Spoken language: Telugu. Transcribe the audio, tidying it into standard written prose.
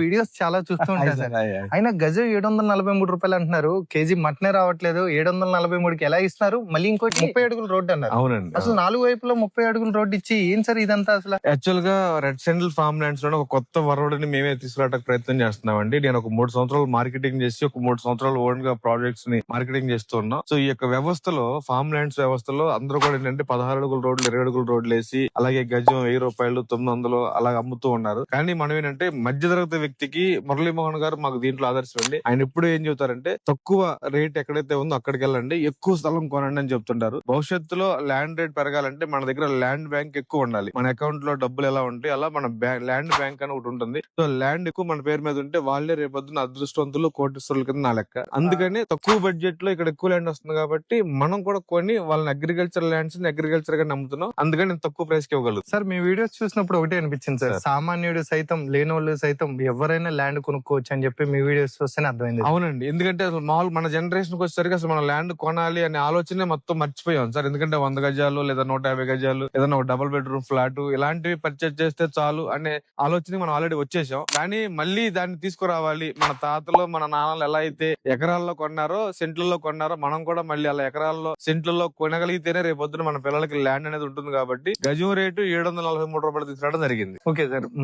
వీడియోస్ చాలా చూస్తూ ఉంటాను సార్. అయ్య, అయ్య. అయినా గజం 743 రూపాయలు అంటున్నారు. కేజీ మటనే రావట్లేదు. 743కి ఎలా ఇస్తున్నారు? మళ్ళీ ఇంకోటి 30 అడుగుల రోడ్డు అన్నారు. అవునండి. అసలు 4 వైపులో 30 అడుగుల రోడ్డు ఇచ్చి ఏం సార్ ఇదంతా అసలు? యాక్చువల్ గా రెడ్ సెంట్రల్ ఫార్మ్ ల్యాండ్స్ లో ఒక కొత్త వరవడిని మేమే తీసుకురావడానికి ప్రయత్నం చేస్తున్నామండి. నేను ఒక 3 సంవత్సరాలు మార్కెటింగ్ చేసి ఒక 3 సంవత్సరాలు ఓన్ గా ప్రాజెక్ట్స్ ని మార్కెటింగ్ చేస్తున్నాం. సో ఈ యొక్క వ్యవస్థలో ఫార్మ్ ల్యాండ్స్ వ్యవస్థలో అందరూ కూడా ఏంటంటే 16 అడుగుల రోడ్లు 20 అడుగుల రోడ్లు వేసి అలాగే గజం 1000 రూపాయలు 900 అలా అమ్ముతూ ఉన్నారు. కానీ మనం ఏంటంటే మధ్యతరగతి వ్యక్తికి మురళీమోహన్ గారు మాకు దీంట్లో ఆదర్శం అండి. ఆయన ఎప్పుడు ఏం చెబుతారంటే తక్కువ రేట్ ఎక్కడైతే ఉందో అక్కడికి వెళ్ళండి, ఎక్కువ స్థలం కొనండి అని చెప్తుంటారు. భవిష్యత్తులో ల్యాండ్ రేట్ పెరగాలంటే మన దగ్గర ల్యాండ్ బ్యాంక్ ఎక్కువ ఉండాలి. మన అకౌంట్ లో డబ్బులు ఎలా ఉంటాయి అలా మన ల్యాండ్ బ్యాంక్ అని ఒకటి ఉంటుంది. సో ల్యాండ్ ఎక్కువ మన పేరు మీద ఉంటే వాళ్ళే రేపొద్దున అదృష్టవంతులు కోటీశ్వరుల కింద నా లెక్క. అందుకని తక్కువ బడ్జెట్ లో ఇక్కడ ఎక్కువ ల్యాండ్ వస్తుంది కాబట్టి మనం కూడా కొని వాళ్ళని అగ్రికల్చర్ ల్యాండ్స్ అగ్రికల్చర్ గా నమ్ముతున్నాం. అందుకని నేను తక్కువ ప్రైస్ కి ఇవ్వగలుగుతాను. సార్ మీ వీడియోస్ చూసినప్పుడు ఒకటే అనిపించింది సార్, సామాన్యుడు సైతం లేనోళ్ళు సైతం ఎవరైనా ల్యాండ్ కొనుక్కోవచ్చు అని చెప్పి మీ వీడియోస్ చూస్తేనే అర్థమైంది. అవునండి, ఎందుకంటే అసలు మామూలు మన జనరేషన్ కి వచ్చేసరికి అసలు మనం ల్యాండ్ కొనాలి అనే ఆలోచనే మొత్తం మర్చిపోయాం సార్. ఎందుకంటే 100 గజాలు లేదా 150 గజాలు ఏదైనా ఒక డబుల్ బెడ్రూమ్ ఫ్లాట్ ఇలాంటివి పర్చేజ్ చేస్తే చాలు అనే ఆలోచన మనం ఆల్రెడీ వచ్చేసాం. కానీ మళ్ళీ దాన్ని తీసుకురావాలి. మన తాతలు మన నాన్నలు ఎలా అయితే ఎకరాల్లో కొన్నారో సెంట్లలో కొన్నారో మనం కూడా మళ్ళీ అలా ఎకరాల్లో సెంట్లలో కొనగలిగితేనే రేపొద్దున మన పిల్లలకి ల్యాండ్ అనేది ఉంటుంది. కాబట్టి గజం రేటు 743 రూపాయలు తీసుకురావడం జరిగింది. Okay sir.